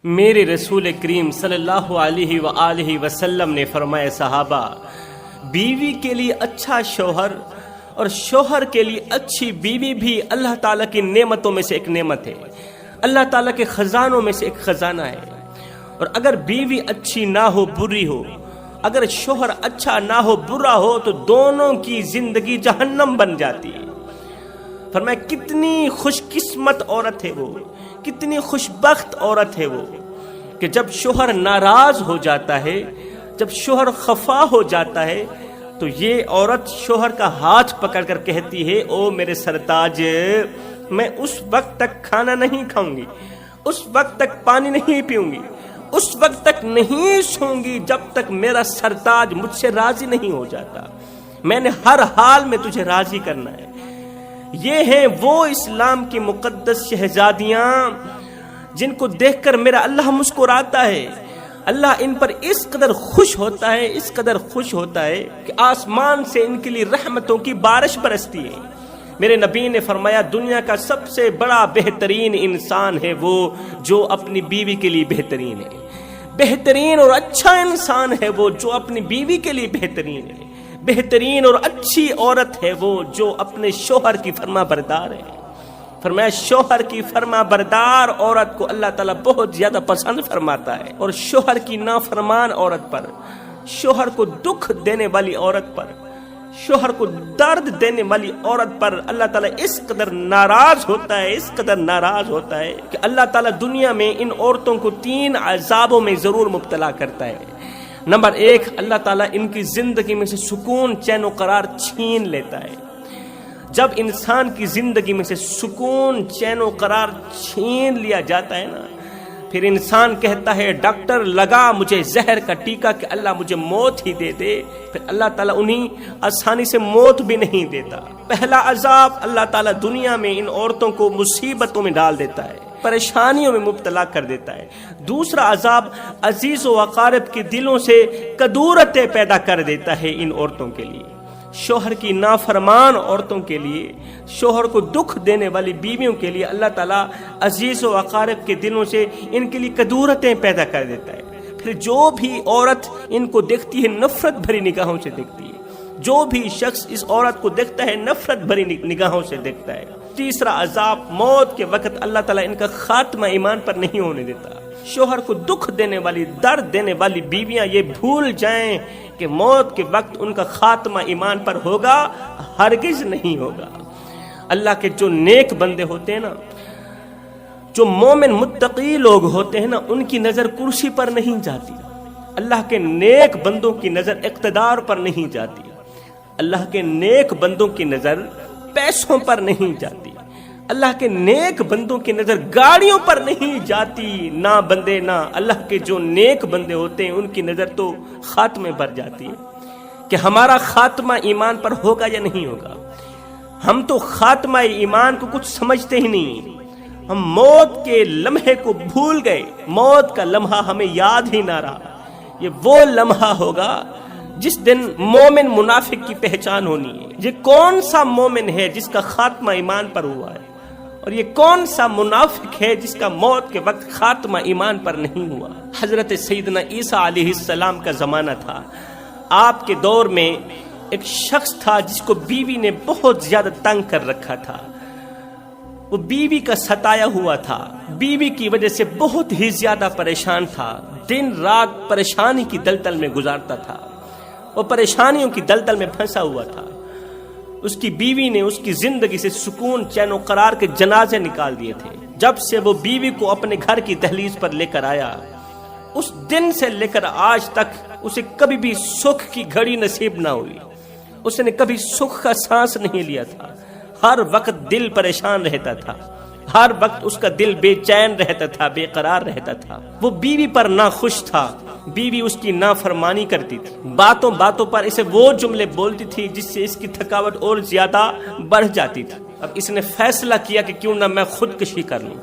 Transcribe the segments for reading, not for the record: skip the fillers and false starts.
میرے رسول کریم صلی اللہ علیہ وآلہ وسلم نے فرمایا صحابہ، بیوی کے لیے اچھا شوہر اور شوہر کے لیے اچھی بیوی بھی اللہ تعالیٰ کی نعمتوں میں سے ایک نعمت ہے، اللہ تعالیٰ کے خزانوں میں سے ایک خزانہ ہے۔ اور اگر بیوی اچھی نہ ہو، بری ہو، اگر شوہر اچھا نہ ہو، برا ہو، تو دونوں کی زندگی جہنم بن جاتی ہے۔ فرمایا کتنی خوش قسمت عورت ہے وہ، کتنی خوش بخت عورت ہے وہ کہ جب شوہر ناراض ہو جاتا ہے، جب شوہر خفا ہو جاتا ہے، تو یہ عورت شوہر کا ہاتھ پکڑ کر کہتی ہے، او میرے سرتاج، میں اس وقت تک کھانا نہیں کھاؤں گی، اس وقت تک پانی نہیں پیوں گی، اس وقت تک نہیں سوؤں گی جب تک میرا سرتاج مجھ سے راضی نہیں ہو جاتا۔ میں نے ہر حال میں تجھے راضی کرنا ہے۔ یہ ہیں وہ اسلام کی مقدس شہزادیاں جن کو دیکھ کر میرا اللہ مسکراتا ہے، اللہ ان پر اس قدر خوش ہوتا ہے، اس قدر خوش ہوتا ہے کہ آسمان سے ان کے لیے رحمتوں کی بارش برستی ہے۔ میرے نبی نے فرمایا دنیا کا سب سے بڑا بہترین انسان ہے وہ جو اپنی بیوی کے لیے بہترین ہے، بہترین اور اچھا انسان ہے وہ جو اپنی بیوی کے لیے بہترین ہے، بہترین اور اچھی عورت ہے وہ جو اپنے شوہر کی فرما بردار ہے۔ فرمایا شوہر کی فرما بردار عورت کو اللہ تعالیٰ بہت زیادہ پسند فرماتا ہے، اور شوہر کی نافرمان عورت پر، شوہر کو دکھ دینے والی عورت پر، شوہر کو درد دینے والی عورت پر اللہ تعالیٰ اس قدر ناراض ہوتا ہے، اس قدر ناراض ہوتا ہے کہ اللہ تعالیٰ دنیا میں ان عورتوں کو 3 عذابوں میں ضرور مبتلا کرتا ہے۔ نمبر 1، اللہ تعالیٰ ان کی زندگی میں سے سکون، چین و قرار چھین لیتا ہے۔ جب انسان کی زندگی میں سے سکون، چین و قرار چھین لیا جاتا ہے نا، پھر انسان کہتا ہے ڈاکٹر لگا مجھے زہر کا ٹیکہ کہ اللہ مجھے موت ہی دے دے، پھر اللہ تعالیٰ انہیں آسانی سے موت بھی نہیں دیتا۔ پہلا عذاب اللہ تعالیٰ دنیا میں ان عورتوں کو مصیبتوں میں ڈال دیتا ہے، پریشانیوں میں مبتلا کر دیتا ہے۔ دوسرا عذاب عزیز و اقارب کے دلوں سے کدورتیں پیدا کر دیتا ہے ان عورتوں کے لیے، شوہر کی نافرمان عورتوں کے لیے، شوہر کو دکھ دینے والی بیویوں کے لیے اللہ تعالیٰ عزیز و اقارب کے دلوں سے ان کے لیے کدورتیں پیدا کر دیتا ہے۔ پھر جو بھی عورت ان کو دیکھتی ہے نفرت بھری نگاہوں سے دیکھتی ہے، جو بھی شخص اس عورت کو دیکھتا ہے نفرت بھری نگاہوں سے دیکھتا ہے۔ تیسرا عذاب موت کے وقت اللہ تعالیٰ ان کا خاتمہ ایمان پر نہیں ہونے دیتا۔ شوہر کو دکھ دینے والی، درد دینے والی بیویاں یہ بھول جائیں کہ موت کے وقت ان کا خاتمہ ایمان پر ہوگا، ہرگز نہیں ہوگا۔ اللہ کے جو نیک بندے ہوتے ہیں نا، جو مومن متقی لوگ ہوتے ہیں نا، ان کی نظر کرسی پر نہیں جاتی، اللہ کے نیک بندوں کی نظر اقتدار پر نہیں جاتی، اللہ کے نیک بندوں کی نظر پیسوں پر نہیں جاتی، اللہ کے نیک بندوں کی نظر گاڑیوں پر نہیں جاتی۔ نہ بندے، نہ اللہ کے جو نیک بندے ہوتے ہیں ان کی نظر تو خاتمے پر جاتی ہے کہ ہمارا خاتمہ ایمان پر ہوگا یا نہیں ہوگا۔ ہم تو خاتمہ ایمان کو کچھ سمجھتے ہی نہیں، ہم موت کے لمحے کو بھول گئے، موت کا لمحہ ہمیں یاد ہی نہ رہا۔ یہ وہ لمحہ ہوگا جس دن مومن منافق کی پہچان ہونی ہے۔ یہ کون سا مومن ہے جس کا خاتمہ ایمان پر ہوا ہے، اور یہ کون سا منافق ہے جس کا موت کے وقت خاتمہ ایمان پر نہیں ہوا۔ حضرت سیدنا عیسیٰ علیہ السلام کا زمانہ تھا، آپ کے دور میں ایک شخص تھا جس کو بیوی نے بہت زیادہ تنگ کر رکھا تھا، وہ بیوی کا ستایا ہوا تھا، بیوی کی وجہ سے بہت ہی زیادہ پریشان تھا، دن رات پریشانی کی دلدل میں گزارتا تھا، وہ پریشانیوں کی دلدل میں پھنسا ہوا تھا۔ اس کی بیوی نے اس کی زندگی سے سکون، چین و قرار کے جنازے نکال دیے تھے۔ جب سے وہ بیوی کو اپنے گھر کی دہلیز پر لے کر آیا، اس دن سے لے کر آج تک اسے کبھی بھی سکھ کی گھڑی نصیب نہ ہوئی، اس نے کبھی سکھ کا سانس نہیں لیا تھا۔ ہر وقت دل پریشان رہتا تھا، ہر وقت اس کا دل بے چین رہتا تھا، بے قرار رہتا تھا۔ وہ بیوی پر ناخوش تھا، بیوی اس کی نافرمانی کرتی تھی، باتوں باتوں پر اسے وہ جملے بولتی تھی جس سے اس کی تھکاوٹ اور زیادہ بڑھ جاتی تھی۔ اب اس نے فیصلہ کیا کہ کیوں نہ میں خودکشی کر لوں،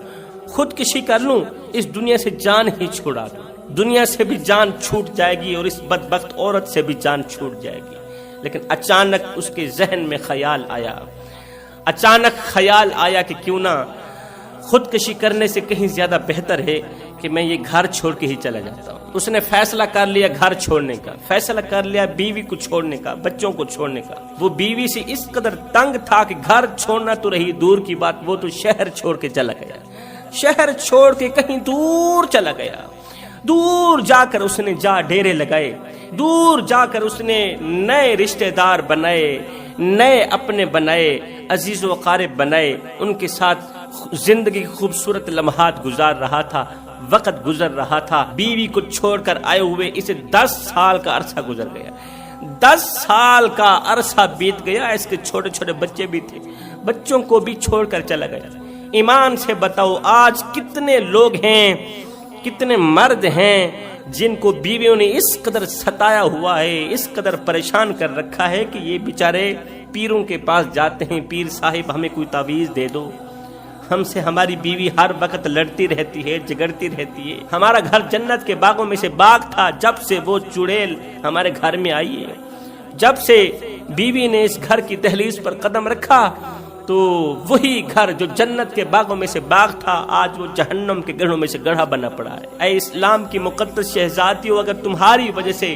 خودکشی کر لوں، اس دنیا سے جان ہی چھڑا دوں۔ دنیا سے بھی جان چھوٹ جائے گی اور اس بدبخت عورت سے بھی جان چھوٹ جائے گی۔ لیکن اچانک اس کے ذہن میں خیال آیا، اچانک خیال آیا کہ کیوں نہ خودکشی کرنے سے کہیں زیادہ بہتر ہے کہ میں یہ گھر چھوڑ کے ہی چلا جاتا ہوں۔ اس نے فیصلہ کر لیا گھر چھوڑنے کا، فیصلہ کر لیا بیوی کو چھوڑنے کا، بچوں کو چھوڑنے کا۔ وہ بیوی سے اس قدر تنگ تھا کہ گھر چھوڑنا تو رہی دور کی بات، وہ تو شہر چھوڑ کے چلا گیا، شہر چھوڑ کے کہیں دور چلا گیا۔ دور جا کر اس نے جا ڈیرے لگائے، دور جا کر اس نے نئے رشتہ دار بنائے، نئے اپنے بنائے، عزیز و اقارب بنائے، ان کے ساتھ زندگی خوبصورت لمحات گزار رہا تھا، وقت گزر رہا تھا۔ بیوی کو چھوڑ کر آئے ہوئے اسے 10 سال کا عرصہ گزر گیا، 10 سال کا عرصہ بیت گیا۔ اس کے چھوٹے چھوٹے بچے بھی تھے، بچوں کو بھی چھوڑ کر چلا گیا۔ ایمان سے بتاؤ آج کتنے لوگ ہیں، کتنے مرد ہیں جن کو بیویوں نے اس قدر ستایا ہوا ہے، اس قدر پریشان کر رکھا ہے کہ یہ بیچارے پیروں کے پاس جاتے ہیں، پیر صاحب ہمیں کوئی تعویذ دے دو۔ ہم سے ہماری بیوی ہر وقت لڑتی رہتی ہے، جھگڑتی رہتی ہے۔ ہمارا گھر جنت کے باغوں میں سے باغ تھا، جب سے وہ چڑیل ہمارے گھر میں آئی ہے، جب سے بیوی نے اس گھر کی دہلیز پر قدم رکھا تو وہی گھر جو جنت کے باغوں میں سے باغ تھا آج وہ جہنم کے گڑھوں میں سے گڑھا بنا پڑا ہے۔ اے اسلام کی مقدس شہزادیوں، اگر تمہاری وجہ سے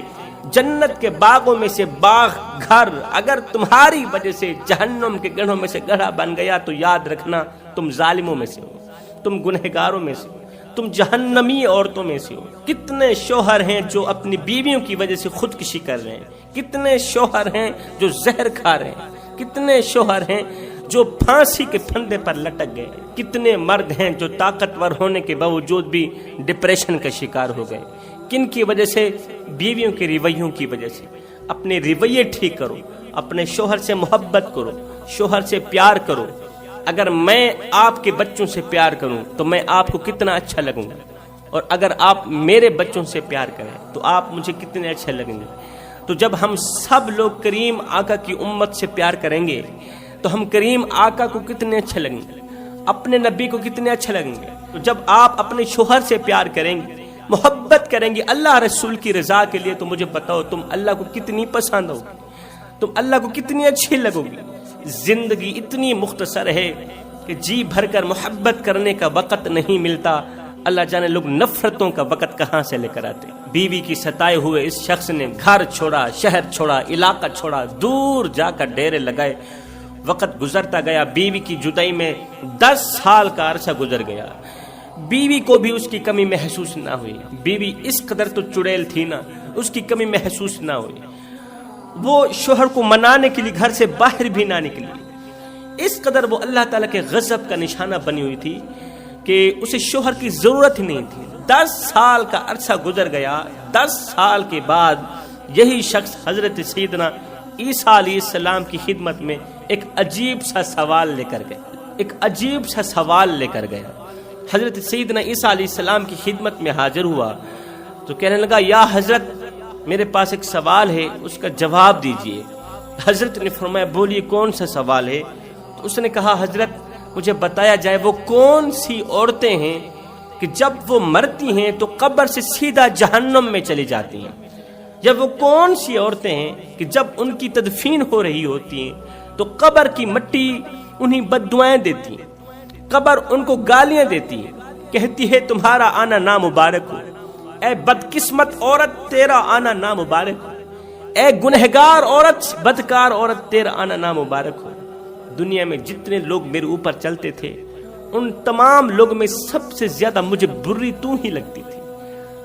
جنت کے باغوں میں سے باغ گھر اگر تمہاری وجہ سے جہنم کے گڑھوں میں سے گڑھا بن گیا تو یاد رکھنا تم ظالموں میں سے ہو، تم گنہگاروں میں سے ہو، تم جہنمی عورتوں میں سے ہو۔ کتنے شوہر ہیں جو اپنی بیویوں کی وجہ سے خودکشی کر رہے ہیں، کتنے شوہر ہیں جو زہر کھا رہے ہیں، کتنے شوہر ہیں جو پھانسی کے پھندے پر لٹک گئے، کتنے مرد ہیں جو طاقتور ہونے کے باوجود بھی ڈپریشن کا شکار ہو گئے۔ کن کی وجہ سے؟ بیویوں کے رویوں کی وجہ سے۔ اپنے رویے ٹھیک کرو، اپنے شوہر سے محبت کرو، شوہر سے پیار کرو۔ اگر میں آپ کے بچوں سے پیار کروں تو میں آپ کو کتنا اچھا لگوں گا، اور اگر آپ میرے بچوں سے پیار کریں تو آپ مجھے کتنے اچھے لگیں گے۔ تو جب ہم سب لوگ کریم آقا کی امت سے پیار کریں گے تو ہم کریم آقا کو کتنے اچھے لگیں گے، اپنے نبی کو کتنے اچھے لگیں گے۔ تو جب آپ اپنے شوہر سے پیار کریں گے، محبت کریں گے اللہ رسول کی رضا کے لیے، تو مجھے بتاؤ تم اللہ کو کتنی پسند ہوگی، تم اللہ کو کتنی اچھی لگو گی۔ زندگی اتنی مختصر ہے کہ جی بھر کر محبت کرنے کا وقت نہیں ملتا، اللہ جانے لوگ نفرتوں کا وقت کہاں سے لے کر آتے۔ بیوی کی ستائے ہوئے اس شخص نے گھر چھوڑا، شہر چھوڑا، علاقہ چھوڑا، دور جا کر ڈیرے لگائے۔ وقت گزرتا گیا، بیوی کی جدائی میں 10 سال کا عرصہ گزر گیا۔ بیوی کو بھی اس کی کمی محسوس نہ ہوئی، بیوی اس قدر تو چڑیل تھی نا، اس کی کمی محسوس نہ ہوئی۔ وہ شوہر کو منانے کے لیے گھر سے باہر بھی نہ نکلی، اس قدر وہ اللہ تعالیٰ کے غضب کا نشانہ بنی ہوئی تھی کہ اسے شوہر کی ضرورت ہی نہیں تھی۔ 10 سال کا عرصہ گزر گیا، 10 سال کے بعد یہی شخص حضرت سیدنا عیسیٰ علیہ السلام کی خدمت میں ایک عجیب سا سوال لے کر گیا، ایک عجیب سا سوال لے کر گیا۔ حضرت سیدنا عیسیٰ علیہ السلام کی خدمت میں حاضر ہوا تو کہنے لگا یا حضرت میرے پاس ایک سوال ہے، اس کا جواب دیجئے۔ حضرت نے فرمایا بولیے کون سا سوال ہے؟ تو اس نے کہا حضرت مجھے بتایا جائے وہ کون سی عورتیں ہیں کہ جب وہ مرتی ہیں تو قبر سے سیدھا جہنم میں چلی جاتی ہیں، یا وہ کون سی عورتیں ہیں کہ جب ان کی تدفین ہو رہی ہوتی ہیں تو قبر کی مٹی انہیں بددعائیں دیتی ہیں، قبر ان کو گالیاں دیتی ہے، کہتی ہے تمہارا آنا نامبارک ہو، اے بدقسمت عورت تیرا آنا نامبارک ہو، اے گنہگار عورت، بدکار عورت تیرا آنا نامبارک ہو۔ دنیا میں جتنے لوگ میرے اوپر چلتے تھے ان تمام لوگ میں سب سے زیادہ مجھے بری تو ہی لگتی تھی۔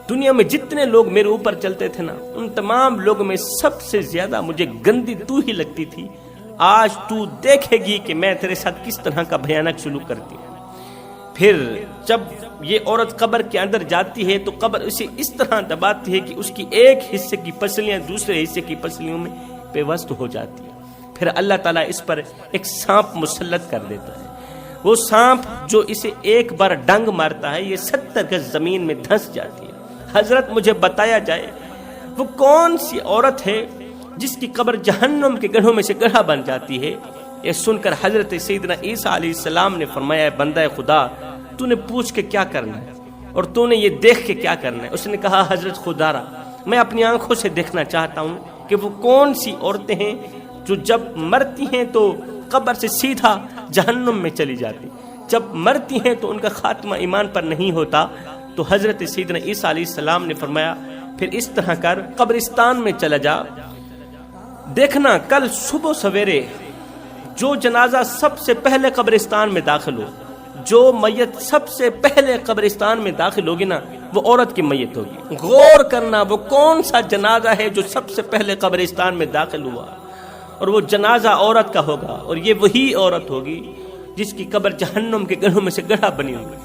دنیا میں جتنے لوگ میرے اوپر چلتے تھے نا ان تمام لوگوں میں سب سے زیادہ مجھے گندی تو ہی لگتی تھی۔ آج تو دیکھے گی کہ میں تیرے ساتھ کس طرح کا بھیانک سلوک کرتی ہوں۔ پھر جب یہ عورت قبر کے اندر جاتی ہے تو قبر اسے اس طرح دباتی ہے کہ اس کی ایک حصے کی پسلیاں دوسرے حصے کی پسلیوں میں پیوست ہو جاتی ہیں۔ پھر اللہ تعالیٰ اس پر ایک سانپ مسلط کر دیتا ہے، وہ سانپ جو اسے ایک بار ڈنگ مارتا ہے یہ 70 گز زمین میں دھنس جاتی ہے۔ حضرت مجھے بتایا جائے وہ کون سی عورت ہے جس کی قبر جہنم کے گڑھوں میں سے گڑھا بن جاتی ہے؟ یہ سن کر حضرت سیدنا عیسیٰ علیہ السلام نے فرمایا بندہ خدا تو نے پوچھ کے کیا کرنا ہے اور تو نے یہ دیکھ کے کیا کرنا ہے؟ اس نے کہا حضرت خدا را میں اپنی آنکھوں سے دیکھنا چاہتا ہوں کہ وہ کون سی عورتیں ہیں جو جب مرتی ہیں تو قبر سے سیدھا جہنم میں چلی جاتی، جب مرتی ہیں تو ان کا خاتمہ ایمان پر نہیں ہوتا، تو حضرت سیدنا عیسیٰ علیہ السلام نے فرمایا پھر اس طرح کر، قبرستان میں چلا جا، دیکھنا کل صبح سویرے جو جنازہ سب سے پہلے قبرستان میں داخل ہو، جو میت سب سے پہلے قبرستان میں داخل ہوگی نا، وہ عورت کی میت ہوگی۔ غور کرنا وہ کون سا جنازہ ہے جو سب سے پہلے قبرستان میں داخل ہوا، اور وہ جنازہ عورت کا ہوگا، اور یہ وہی عورت ہوگی جس کی قبر جہنم کے گڑھوں میں سے گڑھا بنی ہوگی۔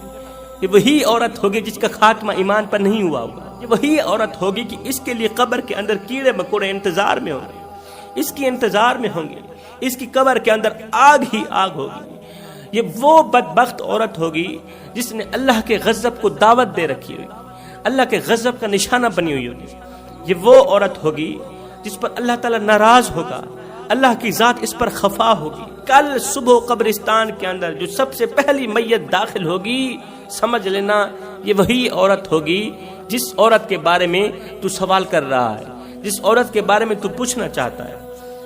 یہ وہی عورت ہوگی جس کا خاتمہ ایمان پر نہیں ہوا ہوگا۔ یہ وہی عورت ہوگی کہ اس کے لیے قبر کے اندر کیڑے مکوڑے انتظار میں ہوں گے، اس کی انتظار میں ہوں گے، اس کی قبر کے اندر آگ ہی آگ ہوگی۔ یہ وہ بدبخت عورت ہوگی جس نے اللہ کے غضب کو دعوت دے رکھی ہوگی، اللہ کے غضب کا نشانہ بنی ہوئی ہوگی۔ یہ وہ عورت ہوگی جس پر اللہ تعالیٰ ناراض ہوگا، اللہ کی ذات اس پر خفا ہوگی۔ کل صبح قبرستان کے اندر جو سب سے پہلی میت داخل ہوگی، سمجھ لینا یہ وہی عورت ہوگی جس عورت کے بارے میں تو سوال کر رہا ہے، جس عورت کے بارے میں تو پوچھنا چاہتا ہے۔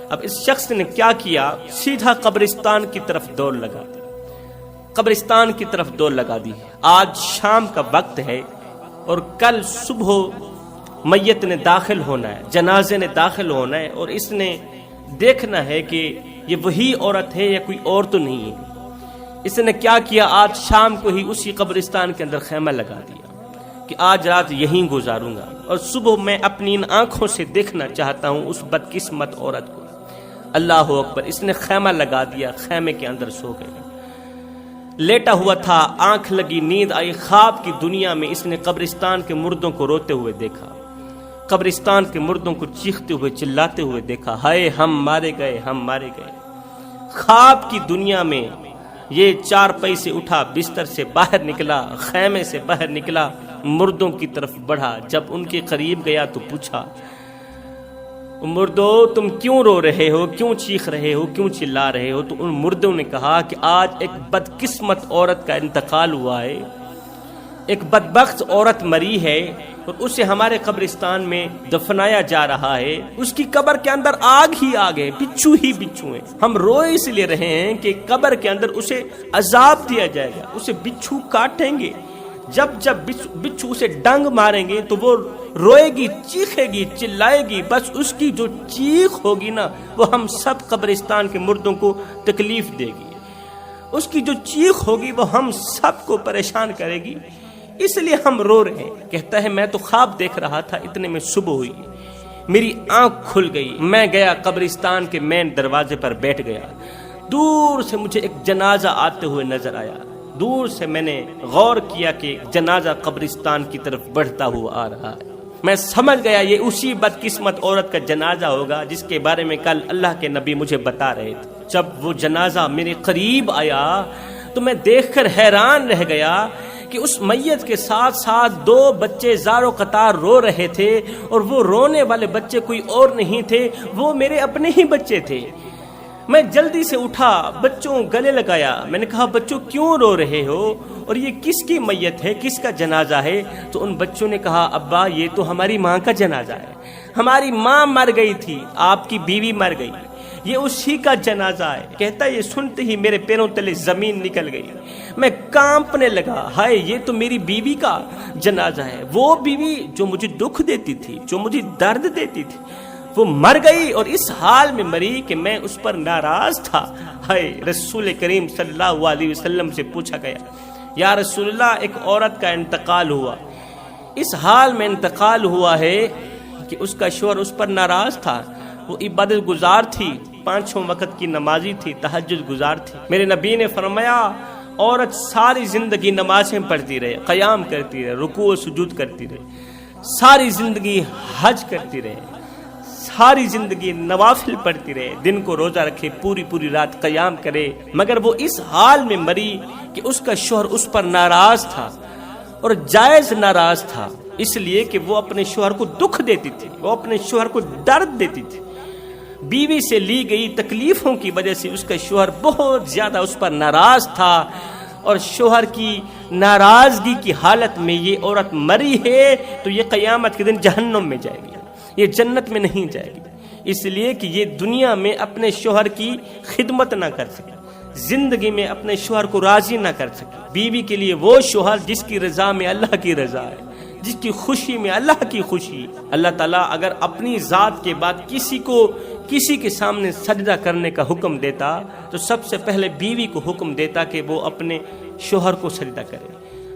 اب اس شخص نے کیا کیا؟ سیدھا قبرستان کی طرف دوڑ لگا دی، قبرستان کی طرف دوڑ لگا دی۔ آج شام کا وقت ہے اور کل صبح میت نے داخل ہونا ہے، جنازے نے داخل ہونا ہے، اور اس نے دیکھنا ہے کہ یہ وہی عورت ہے یا کوئی اور تو نہیں ہے۔ اس نے کیا کیا؟ آج شام کو ہی اسی قبرستان کے اندر خیمہ لگا دیا کہ آج رات یہیں گزاروں گا، اور صبح میں اپنی ان آنکھوں سے دیکھنا چاہتا ہوں اس بدقسمت عورت کو۔ اللہ اکبر! اس نے خیمہ لگا دیا، خیمے کے اندر سو گیا، لیٹا ہوا تھا، آنکھ لگی، نیند آئی، خواب کی دنیا میں اس نے قبرستان کے مردوں کو روتے ہوئے دیکھا، قبرستان کے مردوں کو چیختے ہوئے چلاتے ہوئے دیکھا، ہائے ہم مارے گئے، ہم مارے گئے۔ خواب کی دنیا میں یہ چارپائی سے اٹھا، بستر سے باہر نکلا، خیمے سے باہر نکلا، مردوں کی طرف بڑھا۔ جب ان کے قریب گیا تو پوچھا، مردو تم کیوں رو رہے ہو، کیوں چیخ رہے ہو، کیوں چلا رہے ہو؟ تو ان مردوں نے کہا کہ آج ایک بدقسمت عورت کا انتقال ہوا ہے، ایک بدبخت عورت مری ہے، اور اسے ہمارے قبرستان میں دفنایا جا رہا ہے، اس کی قبر کے اندر آگ ہی آگ ہے، بچھو ہی بچھو ہیں۔ ہم روئے اس لیے رہے ہیں کہ قبر کے اندر اسے عذاب دیا جائے گا، اسے بچھو کاٹیں گے، جب بچھو اسے ڈنگ ماریں گے تو وہ روئے گی، چیخے گی، چلائے گی، بس اس کی جو چیخ ہوگی نا وہ ہم سب قبرستان کے مردوں کو تکلیف دے گی، اس کی جو چیخ ہوگی وہ ہم سب کو پریشان کرے گی، اس لیے ہم رو رہے ہیں۔ کہتا ہے میں تو خواب دیکھ رہا تھا، اتنے میں صبح ہوئی، میری آنکھ کھل گئی، میں گیا قبرستان کے مین دروازے پر بیٹھ گیا، دور سے مجھے ایک جنازہ آتے ہوئے نظر آیا، دور سے میں نے غور کیا کہ جنازہ قبرستان کی طرف بڑھتا ہوا آ رہا ہے۔ میں سمجھ گیا یہ اسی بدقسمت عورت کا جنازہ ہوگا جس کے بارے میں کل اللہ کے نبی مجھے بتا رہے تھے۔ جب وہ جنازہ میرے قریب آیا تو میں دیکھ کر حیران رہ گیا کہ اس میت کے ساتھ ساتھ 2 بچے زار و قطار رو رہے تھے، اور وہ رونے والے بچے کوئی اور نہیں تھے، وہ میرے اپنے ہی بچے تھے۔ میں جلدی سے اٹھا، بچوں گلے لگایا، میں نے کہا بچوں کیوں رو رہے ہو، اور یہ کس کی میت ہے، کس کا جنازہ ہے؟ تو ان بچوں نے کہا ابا یہ تو ہماری ماں کا جنازہ ہے، ہماری ماں مر گئی تھی، آپ کی بیوی مر گئی، یہ اسی کا جنازہ ہے۔ کہتا ہے یہ سنتے ہی میرے پیروں تلے زمین نکل گئی، میں کانپنے لگا، ہائے یہ تو میری بیوی کا جنازہ ہے، وہ بیوی جو مجھے دکھ دیتی تھی، جو مجھے درد دیتی تھی، وہ مر گئی، اور اس حال میں مری کہ میں اس پر ناراض تھا۔ ہائے! رسول کریم صلی اللہ علیہ وسلم سے پوچھا گیا یا رسول اللہ ایک عورت کا انتقال ہوا، اس حال میں انتقال ہوا ہے کہ اس کا شوہر اس پر ناراض تھا، وہ عبادت گزار تھی، 5 وقت کی نمازی تھی، تہجد گزار تھی۔ میرے نبی نے فرمایا عورت ساری زندگی نمازیں پڑھتی رہے، قیام کرتی رہے، رکوع و سجود کرتی رہے، ساری زندگی حج کرتی رہے، ساری زندگی نوافل پڑھتی رہے، دن کو روزہ رکھے، پوری رات قیام کرے، مگر وہ اس حال میں مری کہ اس کا شوہر اس پر ناراض تھا، اور جائز ناراض تھا، اس لیے کہ وہ اپنے شوہر کو دکھ دیتی تھی، وہ اپنے شوہر کو درد دیتی تھی، بیوی سے لی گئی تکلیفوں کی وجہ سے اس کا شوہر بہت زیادہ اس پر ناراض تھا، اور شوہر کی ناراضگی کی حالت میں یہ عورت مری ہے تو یہ قیامت کے دن جہنم میں جائے گی، یہ جنت میں نہیں جائے گی، اس لیے کہ یہ دنیا میں اپنے شوہر کی خدمت نہ کر سکے، زندگی میں اپنے شوہر کو راضی نہ کر سکی. بیوی کے لیے وہ شوہر جس کی رضا میں اللہ کی رضا ہے، جس کی خوشی میں اللہ کی خوشی. اللہ تعالیٰ اگر اپنی ذات کے بعد کسی کے سامنے سجدہ کرنے کا حکم دیتا تو سب سے پہلے بیوی کو حکم دیتا کہ وہ اپنے شوہر کو سجدہ کرے.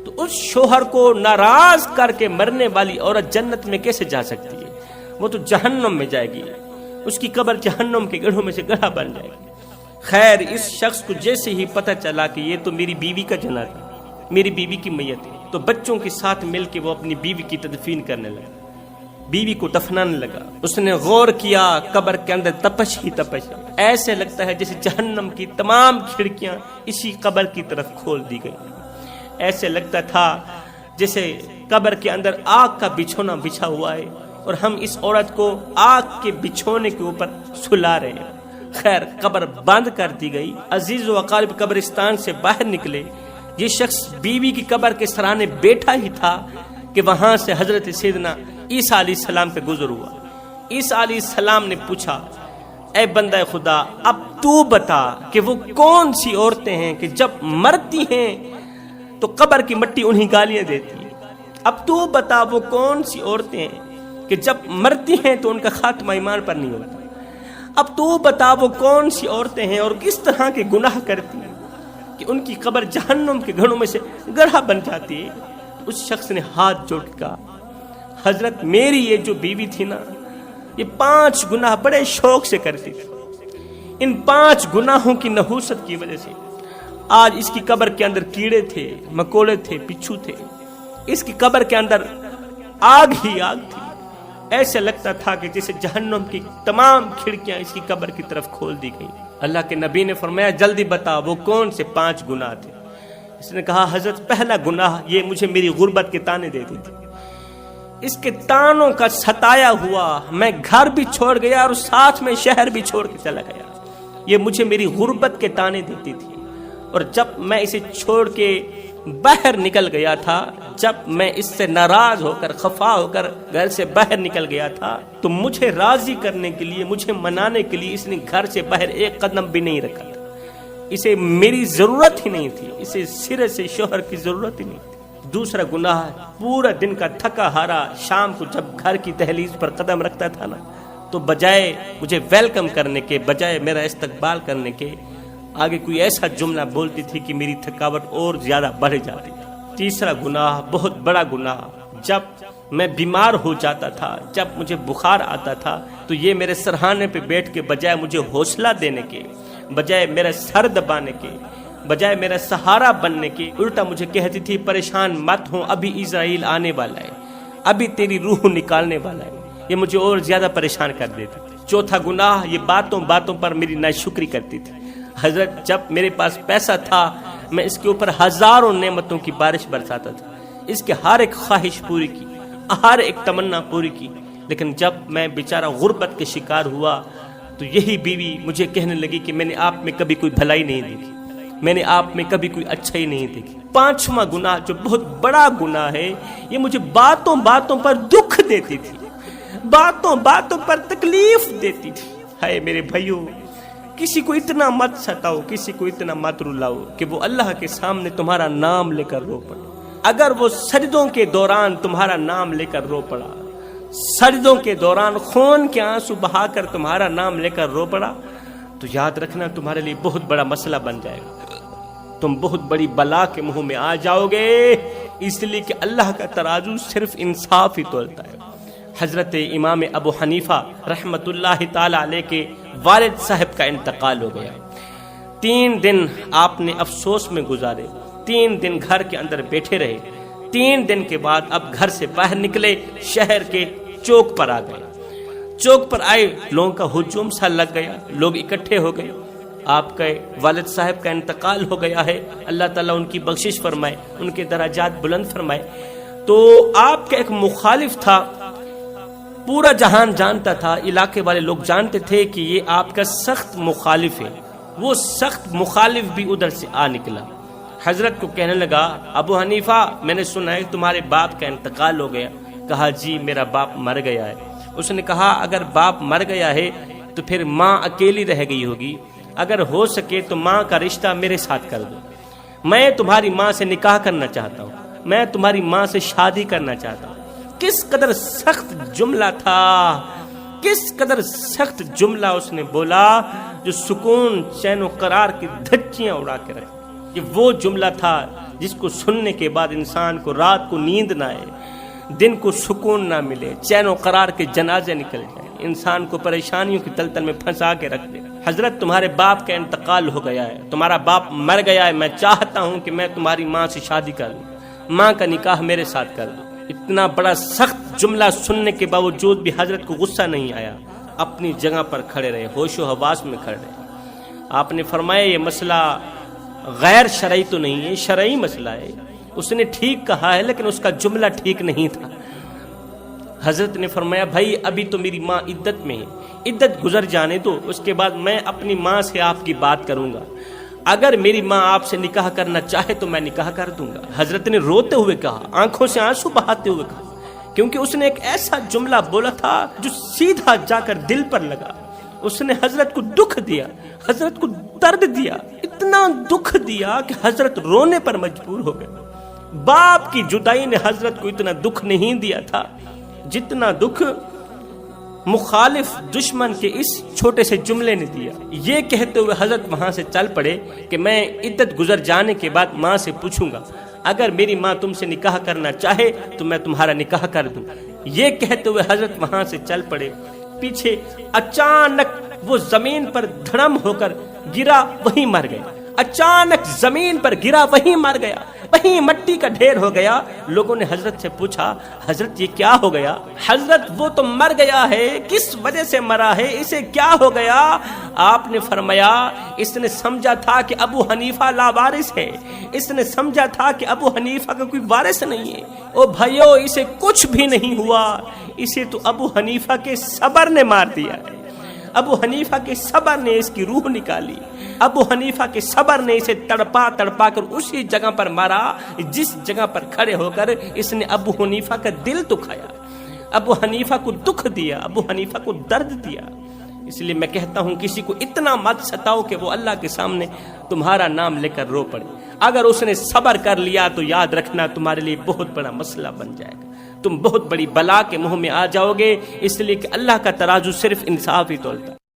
تو اس شوہر کو ناراض کر کے مرنے والی عورت جنت میں کیسے جا سکتی ہے؟ وہ تو جہنم میں جائے گی، اس کی قبر جہنم کے گڑھوں میں سے گڑھا بن جائے گی. خیر، اس شخص کو جیسے ہی پتہ چلا کہ یہ تو میری بیوی کا جنازہ، میری بیوی کی میت ہے، تو بچوں کے ساتھ مل کے وہ اپنی بیوی کی تدفین کرنے لگا، بیوی کو دفنانے لگا. اس نے غور کیا، قبر کے اندر تپش ہی تپش. ایسے لگتا ہے جیسے جہنم کی تمام کھڑکیاں اسی قبر کی طرف کھول دی گئی. ایسے لگتا تھا جیسے قبر کے اندر آگ کا بچھونا بچھا ہوا ہے اور ہم اس عورت کو آگ کے بچھونے کے اوپر سلا رہے ہیں. خیر، قبر بند کر دی گئی. عزیز و اقارب قبرستان سے باہر نکلے. یہ شخص بیوی کی قبر کے سرانے بیٹھا ہی تھا کہ وہاں سے حضرت سیدنا عیسیٰ علیہ السلام پہ گزر ہوا. عیسیٰ علیہ السلام نے پوچھا، اے بندہ خدا، اب تو بتا کہ وہ کون سی عورتیں ہیں کہ جب مرتی ہیں تو قبر کی مٹی انہیں گالیاں دیتی ہے. اب تو بتا وہ کون سی عورتیں ہیں کہ جب مرتی ہیں تو ان کا خاتمہ ایمان پر نہیں ہوتا. اب تو بتا وہ کون سی عورتیں ہیں اور کس طرح کے گناہ کرتی ہیں کہ ان کی قبر جہنم کے گھڑوں میں سے گڑھا بن جاتی ہے. اس شخص نے ہاتھ جوڑ کے کہا، حضرت میری یہ جو بیوی تھی نا، یہ 5 گناہ بڑے شوق سے کرتی تھی. ان 5 گناہوں کی نحوست کی وجہ سے آج اس کی قبر کے اندر کیڑے تھے، مکوڑے تھے، بچھو تھے. اس کی قبر کے اندر آگ ہی آگ تھی. ایسے لگتا تھا کہ جیسے جہنم کی تمام کھڑکیاں اس کی قبر کی طرف کھول دی گئی. اللہ کے نبی نے فرمایا، جلدی بتا وہ کون سے 5 گناہ تھے. اس نے کہا، حضرت پہلا گناہ یہ مجھے میری غربت کے تانے دیتی تھی. اس کے تانوں کا ستایا ہوا میں گھر بھی چھوڑ گیا اور ساتھ میں شہر بھی چھوڑ کے چلا گیا. یہ مجھے میری غربت کے تانے دیتی تھی. اور جب میں اسے چھوڑ کے باہر نکل گیا تھا، جب میں اس سے ناراض ہو کر خفا ہو کر گھر سے باہر نکل گیا تھا، تو مجھے راضی کرنے کے لیے، مجھے منانے کے لیے اس نے گھر سے باہر ایک قدم بھی نہیں رکھا تھا. اسے میری ضرورت ہی نہیں تھی، اسے سرے سے شوہر کی ضرورت ہی نہیں تھی. دوسرا گناہ، پورا دن کا تھکا ہارا شام کو جب گھر کی دہلیز پر قدم رکھتا تھا نا، تو بجائے مجھے ویلکم کرنے کے، بجائے میرا استقبال کرنے کے، آگے کوئی ایسا جملہ بولتی تھی کہ میری تھکاوٹ اور زیادہ بڑھ جاتی تھی. تیسرا گناہ، بہت بڑا گناہ، جب میں بیمار ہو جاتا تھا، جب مجھے بخار آتا تھا، تو یہ میرے سرہانے پہ بیٹھ کے بجائے مجھے حوصلہ دینے کے، بجائے میرا سر دبانے کے، بجائے میرا سہارا بننے کے، الٹا مجھے کہتی تھی، پریشان مت ہوں، ابھی اسرائیل آنے والا ہے، ابھی تیری روح نکالنے والا ہے. یہ مجھے اور زیادہ پریشان کر دیتی تھی. چوتھا گناہ، یہ باتوں باتوں پر میری ناشکری کرتی تھی. حضرت جب میرے پاس پیسہ تھا، میں اس کے اوپر ہزاروں نعمتوں کی بارش برساتا تھا، اس کے ہر ایک خواہش پوری کی، ہر ایک تمنا پوری کی. لیکن جب میں بیچارہ غربت کے شکار ہوا تو یہی بیوی مجھے کہنے لگی کہ میں نے آپ میں کبھی کوئی بھلائی نہیں دیکھی، میں نے آپ میں کبھی کوئی اچھائی نہیں دیکھی. 5واں گناہ جو بہت بڑا گناہ ہے، یہ مجھے باتوں باتوں پر دکھ دیتی تھی، باتوں باتوں پر تکلیف دیتی تھی. ہائے میرے بھائیو، کسی کو اتنا مت ستاؤ، کسی کو اتنا مت رلاؤ کہ وہ اللہ کے سامنے تمہارا نام لے کر رو پڑے. اگر وہ سجدوں کے دوران تمہارا نام لے کر رو پڑا، سجدوں کے دوران خون کے آنسو بہا کر تمہارا نام لے کر رو پڑا، تو یاد رکھنا تمہارے لیے بہت بڑا مسئلہ بن جائے گا. تم بہت بڑی بلا کے منہ میں آ جاؤ گے، اس لیے کہ اللہ کا ترازو صرف انصاف ہی تولتا ہے. حضرت امام ابو حنیفہ رحمت اللہ تعالی علیہ کے والد صاحب کا انتقال ہو گیا. 3 دن آپ نے افسوس میں گزارے، 3 دن گھر کے اندر بیٹھے رہے. 3 دن کے بعد اب گھر سے باہر نکلے، شہر کے چوک پر آ گئے. چوک پر آئے، لوگوں کا ہجوم سا لگ گیا، لوگ اکٹھے ہو گئے. آپ کے والد صاحب کا انتقال ہو گیا ہے، اللہ تعالیٰ ان کی بخشش فرمائے، ان کے درجات بلند فرمائے. تو آپ کا ایک مخالف تھا، پورا جہان جانتا تھا، علاقے والے لوگ جانتے تھے کہ یہ آپ کا سخت مخالف ہے. وہ سخت مخالف بھی ادھر سے آ نکلا. حضرت کو کہنے لگا، ابو حنیفہ میں نے سنا ہے تمہارے باپ کا انتقال ہو گیا. کہا جی میرا باپ مر گیا ہے. اس نے کہا اگر باپ مر گیا ہے تو پھر ماں اکیلی رہ گئی ہوگی، اگر ہو سکے تو ماں کا رشتہ میرے ساتھ کر دو، میں تمہاری ماں سے نکاح کرنا چاہتا ہوں، میں تمہاری ماں سے شادی کرنا چاہتا ہوں۔ کس قدر سخت جملہ تھا، کس قدر سخت جملہ اس نے بولا جو سکون، چین و قرار کی دھچیاں اڑا کے رکھے۔ یہ وہ جملہ تھا جس کو سننے کے بعد انسان کو رات کو نیند نہ آئے، دن کو سکون نہ ملے، چین و قرار کے جنازے نکل جائیں، انسان کو پریشانیوں کی تلتل میں پھنسا کے رکھ دے۔ حضرت تمہارے باپ کا انتقال ہو گیا ہے، تمہارا باپ مر گیا ہے، میں چاہتا ہوں کہ میں تمہاری ماں سے شادی کر لوں، ماں کا نکاح میرے ساتھ کر دوں۔ اتنا بڑا سخت جملہ سننے کے باوجود بھی حضرت کو غصہ نہیں آیا، اپنی جگہ پر کھڑے رہے، ہوش و حواس میں کھڑے رہے۔ آپ نے فرمایا یہ مسئلہ غیر شرعی تو نہیں ہے، شرعی مسئلہ ہے، اس نے ٹھیک کہا ہے لیکن اس کا جملہ ٹھیک نہیں تھا۔ حضرت نے فرمایا بھائی ابھی تو میری ماں عدت میں ہے، عدت گزر جانے دو، اس کے بعد میں اپنی ماں سے آپ کی بات کروں گا، اگر میری ماں آپ سے نکاح کرنا چاہے تو میں نکاح کر دوں گا۔ حضرت نے روتے ہوئے کہا، آنکھوں سے آنسو بہاتے ہوئے کہا، کیونکہ اس نے ایک ایسا جملہ بولا تھا جو سیدھا جا کر دل پر لگا۔ اس نے حضرت کو دکھ دیا، حضرت کو درد دیا، اتنا دکھ دیا کہ حضرت رونے پر مجبور ہو گئے۔ باپ کی جدائی نے حضرت کو اتنا دکھ نہیں دیا تھا جتنا دکھ مخالف دشمن کے اس چھوٹے سے جملے نے دیا۔ یہ کہتے ہوئے حضرت وہاں سے چل پڑے کہ میں عدت گزر جانے کے بعد ماں سے پوچھوں گا، اگر میری ماں تم سے نکاح کرنا چاہے تو میں تمہارا نکاح کر دوں۔ یہ کہتے ہوئے حضرت وہاں سے چل پڑے، پیچھے اچانک وہ زمین پر دھڑم ہو کر گرا، وہیں مر گیا۔ اچانک زمین پر گرا، وہیں مر گیا، وہیں مٹی کا ڈھیر ہو گیا۔ لوگوں نے حضرت سے پوچھا حضرت یہ کیا ہو گیا؟ حضرت وہ تو مر گیا ہے، کس وجہ سے مرا ہے، اسے کیا ہو گیا؟ آپ نے فرمایا اس نے سمجھا تھا کہ ابو حنیفہ لاوارث ہے، اس نے سمجھا تھا کہ ابو حنیفہ کا کوئی وارث نہیں ہے۔ او بھائیو اسے کچھ بھی نہیں ہوا، اسے تو ابو حنیفہ کے صبر نے مار دیا ہے، ابو حنیفہ کے صبر نے اس کی روح نکالی، ابو حنیفہ کے صبر نے اسے تڑپا تڑپا کر اسی جگہ پر مارا جس جگہ پر کھڑے ہو کر اس نے ابو حنیفہ کا دل دکھایا، ابو حنیفہ کو دکھ دیا، ابو حنیفہ کو درد دیا۔ اس لیے میں کہتا ہوں کسی کو اتنا مت ستاؤ کہ وہ اللہ کے سامنے تمہارا نام لے کر رو پڑے۔ اگر اس نے صبر کر لیا تو یاد رکھنا تمہارے لیے بہت بڑا مسئلہ بن جائے گا، تم بہت بڑی بلا کے منہ میں آ جاؤ گے، اس لیے کہ اللہ کا ترازو صرف انصاف ہی تولتا ہے۔